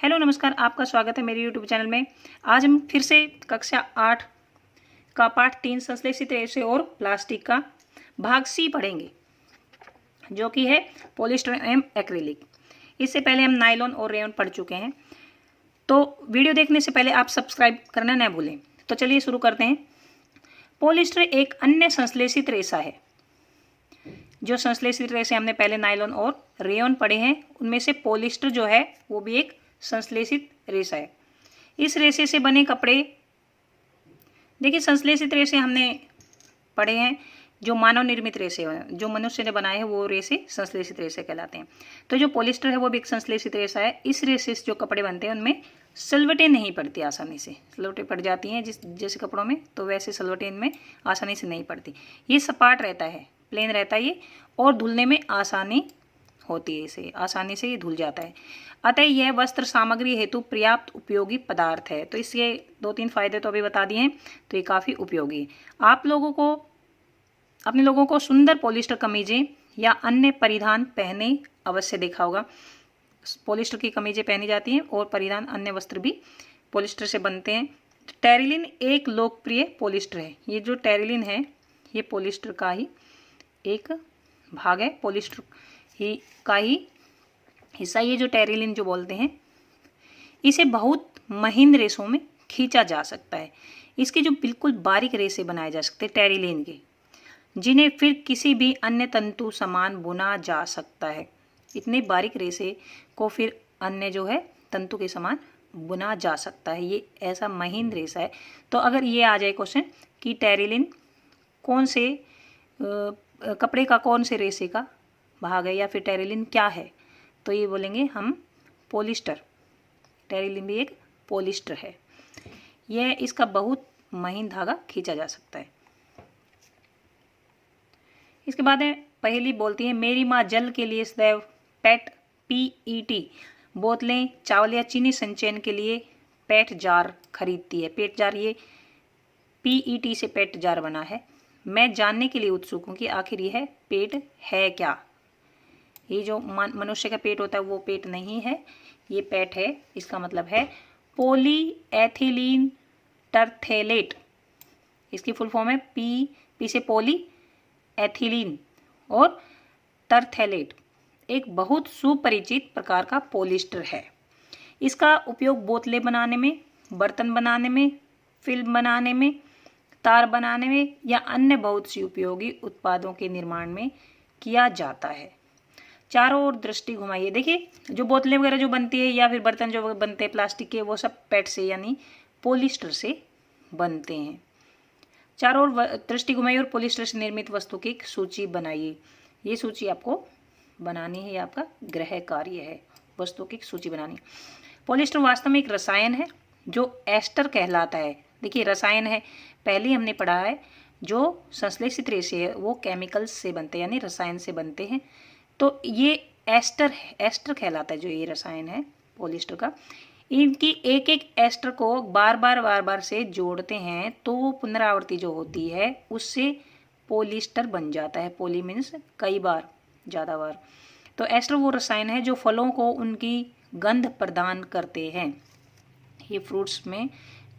Hello नमस्कार, आपका स्वागत है मेरे यूट्यूब चैनल में। आज हम फिर से कक्षा 8 का पाठ 3 संश्लेषित रेशे और प्लास्टिक का भाग सी पढ़ेंगे, जो कि है पॉलिस्टर एवं एक्रिलिक। इससे पहले हम नायलॉन और रेयॉन पढ़ चुके हैं, तो वीडियो देखने से पहले आप सब्सक्राइब करना न भूलें। तो चलिए शुरू करते हैं। पॉलिस्टर एक अन्य संश्लेषित रेशा है। जो संश्लेषित रेशे हमने पहले नायलॉन और रेयॉन पढ़े हैं, उनमें से पॉलिस्टर जो है वो भी एक संश्लेषित रेशा है। इस रेशे से बने कपड़े, देखिए संश्लेषित रेशे हमने पढ़े हैं, जो मानव निर्मित रेशे हैं, जो मनुष्य ने बनाए हैं, वो रेशे संश्लेषित रेशे कहलाते हैं। तो जो पॉलिस्टर है वो भी एक संश्लेषित रेशा है। इस रेशे से जो कपड़े बनते हैं उनमें सलवटें नहीं पड़ती आसानी से। सलवटें पड़ जाती हैं जैसे कपड़ों में, तो वैसे सलवटें इनमें आसानी से नहीं पड़ती। ये सपाट रहता है, प्लेन रहता है ये, और धुलने में आसानी होती है, इसे आसानी से ये धुल जाता है। अतः यह वस्त्र सामग्री हेतु पर्याप्त उपयोगी पदार्थ है। तो इसके 2-3 फायदे तो अभी बता दिए हैं, तो ये काफ़ी उपयोगी है। आप अपने लोगों को सुंदर पॉलिस्टर कमीजें या अन्य परिधान पहने अवश्य देखा होगा। पॉलिस्टर की कमीजें पहनी जाती हैं और परिधान अन्य वस्त्र भी पॉलिस्टर से बनते हैं। टेरिलिन एक लोकप्रिय पॉलिस्टर है। ये जो टेरिलिन है ये पॉलिस्टर का ही एक भाग है, पॉलिस्टर ही का ही हिस्सा। ये जो टेरिलिन जो बोलते हैं, इसे बहुत महीन रेशों में खींचा जा सकता है। इसके जो बिल्कुल बारीक रेशे बनाए जा सकते हैं टेरिलिन के, जिन्हें फिर किसी भी अन्य तंतु समान बुना जा सकता है। इतने बारीक रेशे को फिर अन्य जो है तंतु के समान बुना जा सकता है। ये ऐसा महीन रेशा है। तो अगर ये आ जाए क्वेश्चन कि टेरिलिन कौन से कपड़े का कौन से रेशे का भाग है, या फिर टेरिलिन क्या है, तो ये बोलेंगे हम पॉलिस्टर। टेरिलिन भी एक पॉलिस्टर है। यह इसका बहुत महीन धागा खींचा जा सकता है। इसके बाद है पहेली बोलती है, मेरी माँ जल के लिए सदैव पेट PET बोतलें, चावल या चीनी संचयन के लिए पेट जार खरीदती है। पेट जार, ये PET से पेट जार बना है। मैं जानने के लिए उत्सुक हूँ कि आखिर यह पेट है क्या। ये जो मनुष्य का पेट होता है वो पेट नहीं है, ये पेट है। इसका मतलब है पॉलीएथिलीन टरथेलेट। इसकी फुल फॉर्म है पी से पॉली, एथिलीन और टरथेलेट। एक बहुत सुपरिचित प्रकार का पॉलिस्टर है। इसका उपयोग बोतलें बनाने में, बर्तन बनाने में, फिल्म बनाने में, तार बनाने में या अन्य बहुत सी उपयोगी उत्पादों के निर्माण में किया जाता है। चारों ओर दृष्टि घुमाइए। देखिए जो बोतलें वगैरह जो बनती है या फिर बर्तन जो बनते हैं प्लास्टिक के, वो सब पेट से यानी पॉलिस्टर से बनते हैं। चारों ओर दृष्टि घुमाइए और पॉलिस्टर से निर्मित वस्तु की एक सूची बनाइए। ये सूची आपको बनानी है, ये आपका गृह कार्य है, वस्तुओं की सूची बनानी। पॉलिस्टर वास्तव में एक रसायन है जो एस्टर कहलाता है। देखिए रसायन है, पहले हमने पढ़ा है जो संश्लेषित रेशे है वो केमिकल्स से बनते हैं, यानी रसायन से बनते हैं। तो ये एस्टर कहलाता है, जो ये रसायन है पॉलिस्टर का। इनकी एक एक एस्टर को बार बार से जोड़ते हैं तो पुनरावृत्ति जो होती है उससे पॉलिस्टर बन जाता है। पॉली मीन्स कई बार, ज़्यादा बार। तो एस्टर वो रसायन है जो फलों को उनकी गंध प्रदान करते हैं। ये फ्रूट्स में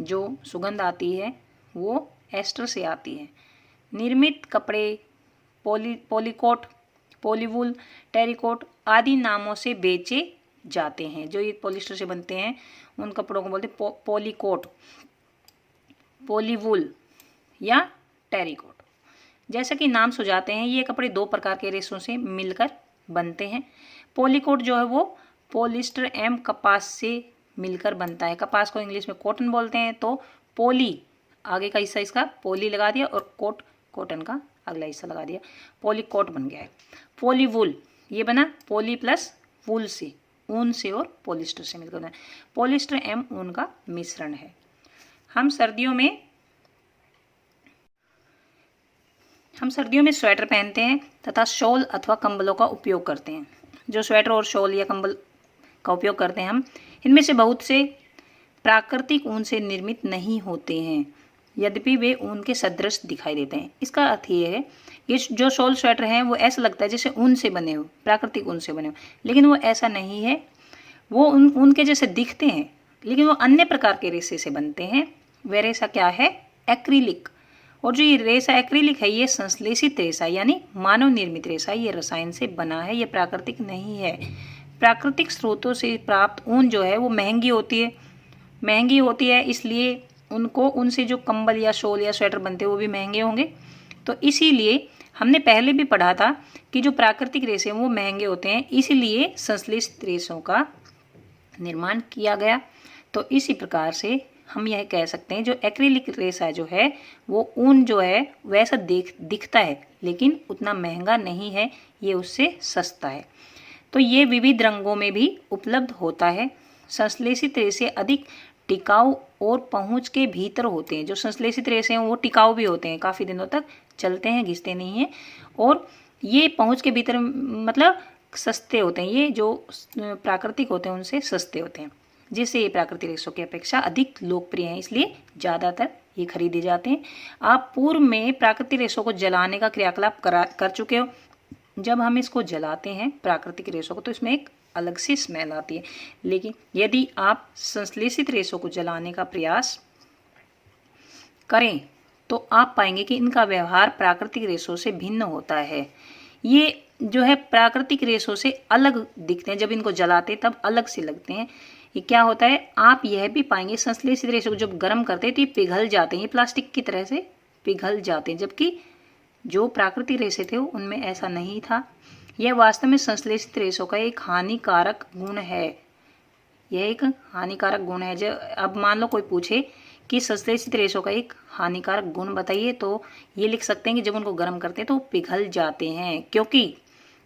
जो सुगंध आती है वो एस्टर से आती है। निर्मित कपड़े पॉलीकोट, पॉलीवूल, टेरिकोट आदि नामों से बेचे जाते हैं। जो ये पॉलिस्टर से बनते हैं उन कपड़ों को बोलते हैं पॉलीकोट, पॉलीवूल या टेरिकोट। जैसा कि नाम सुझाते हैं, ये कपड़े 2 प्रकार के रेशों से मिलकर बनते हैं। पॉलीकोट जो है वो पॉलिस्टर एवं कपास से मिलकर बनता है। कपास को इंग्लिश में कॉटन बोलते हैं, तो पॉली आगे का हिस्सा इसका पॉली लगा दिया और कोट कॉटन का अगला हिस्सा लगा दिया, पॉलीकोट बन गया है। पॉलीवूल ये बना पॉली प्लस वूल से, ऊन से और पॉलिस्टर से मिलकर बना। पॉलिस्टर एवं ऊन का मिश्रण है। हम सर्दियों में स्वेटर पहनते हैं तथा शॉल अथवा कंबलों का उपयोग करते हैं। जो स्वेटर और शॉल या कंबल का उपयोग करते हैं हम, इनमें से बहुत से प्राकृतिक ऊन से निर्मित नहीं होते हैं, यद्यपि वे ऊन के सदृश दिखाई देते हैं। इसका अर्थ ये है, ये जो शॉल स्वेटर हैं वो ऐसा लगता है जैसे ऊन से बने हो, प्राकृतिक ऊन से बने हो, लेकिन वो ऐसा नहीं है। वो उनके जैसे दिखते हैं, लेकिन वो अन्य प्रकार के रेसे से बनते हैं। वह रेसा क्या है? एक्रिलिक। और जो ये रेसा एक्रिलिक है, ये संश्लेषित रेसा यानी मानव निर्मित रेसा, ये रसायन से बना है, ये प्राकृतिक नहीं है। प्राकृतिक स्रोतों से प्राप्त ऊन जो है वो महंगी होती है, इसलिए उनसे जो कंबल या शॉल या स्वेटर बनते हैं वो भी महंगे होंगे। तो इसीलिए हमने पहले भी पढ़ा था कि जो प्राकृतिक रेसे हैं वो महंगे होते हैं, इसीलिए संश्लेषित रेसों का निर्माण किया गया। तो इसी प्रकार से हम यह कह सकते हैं जो एक्रिलिक रेसा जो है वो ऊन जो है वैसा दिखता है, लेकिन उतना महंगा नहीं है, ये उससे सस्ता है। तो ये विविध रंगों में भी उपलब्ध होता है। संश्लेषित रेसे अधिक टिकाऊ और पहुंच के भीतर होते हैं। जो संश्लेषित रेसे हैं वो टिकाऊ भी होते हैं, काफ़ी दिनों तक चलते हैं, घिसते नहीं हैं, और ये पहुंच के भीतर मतलब सस्ते होते हैं। ये जो प्राकृतिक होते हैं उनसे सस्ते होते हैं, जिससे ये प्राकृतिक रेसों की अपेक्षा अधिक लोकप्रिय हैं, इसलिए ज़्यादातर ये खरीदे जाते हैं। आप पूर्व में प्राकृतिक रेसों को जलाने का क्रियाकलाप कर चुके हो। जब हम इसको जलाते हैं प्राकृतिक रेसों को तो इसमें एक अलग सी स्मेल आती है, लेकिन यदि आप संश्लेषित रेसों को जलाने का प्रयास करें तो आप पाएंगे कि इनका व्यवहार प्राकृतिक रेसों से भिन्न होता है। ये जो है प्राकृतिक रेसों से अलग दिखते हैं, जब इनको जलाते तब अलग से लगते हैं। ये क्या होता है, आप यह भी पाएंगे संश्लेषित रेसों को जब गर्म करते हैं तो ये पिघल जाते हैं, ये प्लास्टिक की तरह से पिघल जाते हैं, जबकि जो प्राकृतिक रेसे थे उनमें ऐसा नहीं था। यह वास्तव में संश्लेषित रेसों का एक हानिकारक गुण है। यह एक हानिकारक गुण है। जब अब मान लो कोई पूछे कि संश्लेषित रेसों का एक हानिकारक गुण बताइए, तो ये लिख सकते हैं कि जब उनको गर्म करते हैं तो पिघल जाते हैं, क्योंकि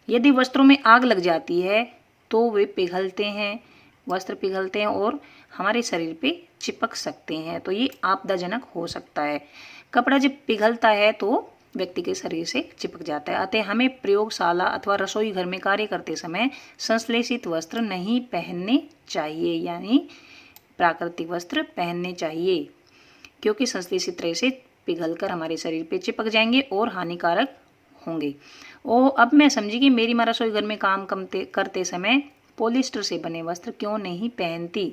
यदि वस्त्रों में आग लग जाती है तो वे पिघलते हैं, वस्त्र पिघलते हैं और हमारे शरीर पे चिपक सकते हैं, तो ये आपदाजनक हो सकता है। कपड़ा जब पिघलता है तो व्यक्ति के शरीर से चिपक जाता है। अतः हमें प्रयोगशाला अथवा रसोई घर में कार्य करते समय संश्लेषित वस्त्र नहीं पहनने चाहिए, यानी प्राकृतिक वस्त्र पहनने चाहिए, क्योंकि संश्लेषित रेसे पिघलकर हमारे शरीर पे चिपक जाएंगे और हानिकारक होंगे। अब मैं समझी कि मेरी माँ रसोई घर में काम करते समय पॉलिस्टर से बने वस्त्र क्यों नहीं पहनती।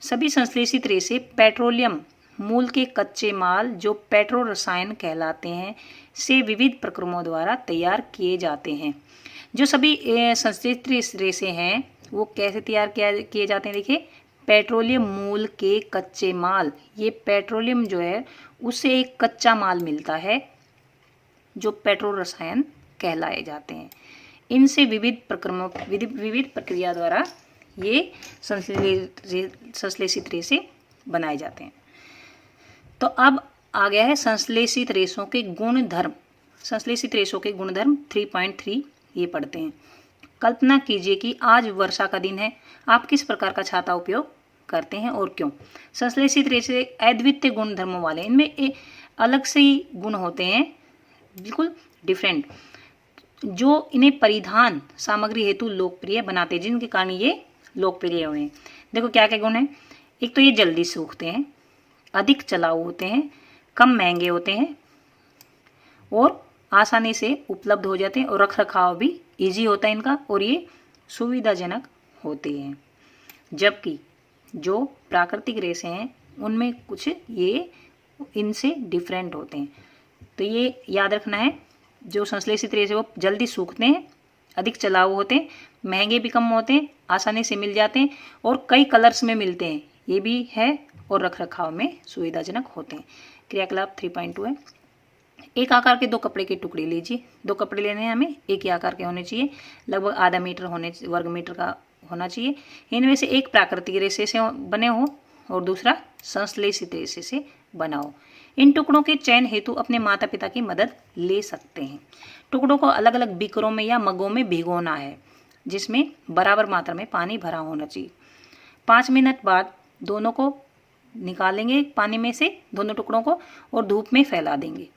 सभी संश्लेषित रेसे पेट्रोलियम मूल के कच्चे माल जो पेट्रो रसायन कहलाते हैं से विविध प्रक्रमों द्वारा तैयार किए जाते हैं। जो सभी संश्लेषित रेसे हैं वो कैसे तैयार किए जाते हैं, देखिए, पेट्रोलियम मूल के कच्चे माल। ये पेट्रोलियम जो है उससे एक कच्चा माल मिलता है जो पेट्रो रसायन कहलाए जाते हैं। इनसे विविध प्रक्रिया द्वारा ये संश्लेषित रेसे बनाए जाते हैं। तो अब आ गया है संश्लेषित रेसों के गुणधर्म। संश्लेषित रेसों के गुणधर्म 3.3 ये पढ़ते हैं। कल्पना कीजिए कि आज वर्षा का दिन है, आप किस प्रकार का छाता उपयोग करते हैं और क्यों। संश्लेषित रेसे अद्वितीय गुणधर्मों वाले, इनमें अलग से ही गुण होते हैं, बिल्कुल डिफरेंट, जो इन्हें परिधान सामग्री हेतु लोकप्रिय बनाते हैं, जिनके कारण ये लोकप्रिय हुए हैं। देखो क्या क्या गुण है। एक तो ये जल्दी सूखते हैं, अधिक चलाऊ होते हैं, कम महंगे होते हैं और आसानी से उपलब्ध हो जाते हैं, और रख रखाव भी इजी होता है इनका, और ये सुविधाजनक होते हैं। जबकि जो प्राकृतिक रेसे हैं उनमें कुछ ये इनसे डिफरेंट होते हैं। तो ये याद रखना है, जो संश्लेषित रेसे वो जल्दी सूखते हैं, अधिक चलाऊ होते हैं, महंगे भी कम होते हैं, आसानी से मिल जाते हैं और कई कलर्स में मिलते हैं, ये भी है, और रख रखाव में सुविधाजनक होते हैं। क्रियाकलाप 3.2 है। एक आकार के दो कपड़े के टुकड़े लीजिए। दो कपड़े लेने हैं हमें, एक ही आकार के होने चाहिए, लगभग आधा मीटर वर्ग मीटर का होना चाहिए। इनमें से एक प्राकृतिक रेसे से बने हो और दूसरा संश्लेषित रेसे से बना हो। इन टुकड़ों के चयन हेतु अपने माता पिता की मदद ले सकते हैं। टुकड़ों को अलग अलग बीकरों में या मगों में भिगोना है, जिसमें बराबर मात्रा में पानी भरा होना चाहिए। 5 मिनट बाद दोनों को निकालेंगे पानी में से, दोनों टुकड़ों को, और धूप में फैला देंगे।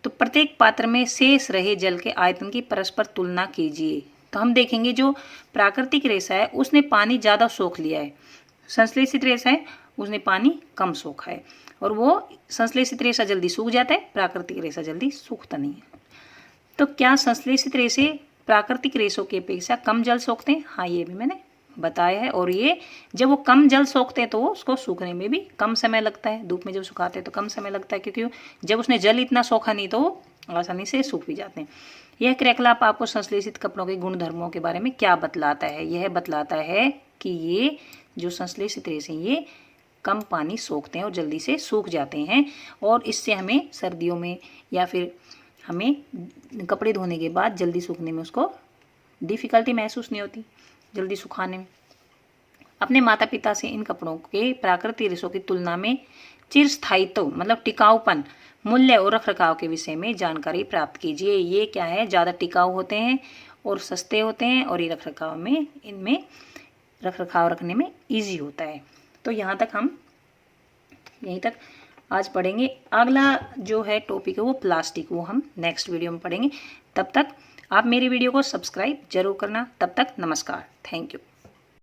तो प्रत्येक पात्र में शेष रहे जल के आयतन की परस्पर तुलना कीजिए। तो हम देखेंगे जो प्राकृतिक रेसा है उसने पानी ज़्यादा सोख लिया है, संश्लेषित रेसा है उसने पानी कम सोखा है, और वो संश्लेषित रेसा जल्दी सूख जाता है, प्राकृतिक रेसा जल्दी सूखता नहीं है। तो क्या संश्लेषित रेसे प्राकृतिक रेसों की अपेक्षा कम जल सोखते हैं? हाँ, ये भी मैंने बताया है। और ये जब वो कम जल सोखते हैं तो उसको सूखने में भी कम समय लगता है। धूप में जब सुखाते हैं तो कम समय लगता है, क्योंकि जब उसने जल इतना सोखा नहीं तो वो आसानी से सूख भी जाते हैं। यह क्रियाकलाप आपको संश्लेषित कपड़ों के गुणधर्मों के बारे में क्या बतलाता है? यह बतलाता है कि ये जो संश्लेषित रेशे ये कम पानी सोखते हैं और जल्दी से सूख जाते हैं, और इससे हमें सर्दियों में या फिर हमें कपड़े धोने के बाद जल्दी सूखने में उसको डिफ़िकल्टी महसूस नहीं होती, जल्दी सुखाने में। अपने माता पिता से इन कपड़ों के प्राकृतिक रेशों की तुलना में चिरस्थायित्व मतलब टिकाऊपन, मूल्य और रखरखाव के विषय में जानकारी प्राप्त कीजिए। ये क्या है, ज़्यादा टिकाऊ होते हैं और सस्ते होते हैं, और ये रखरखाव में इनमें रखरखाव रखने में ईजी होता है। तो यहाँ तक हम यहीं तक आज पढ़ेंगे। अगला जो है टॉपिक है वो प्लास्टिक, वो हम नेक्स्ट वीडियो में पढ़ेंगे। तब तक आप मेरी वीडियो को सब्सक्राइब जरूर करना। तब तक नमस्कार, थैंक यू।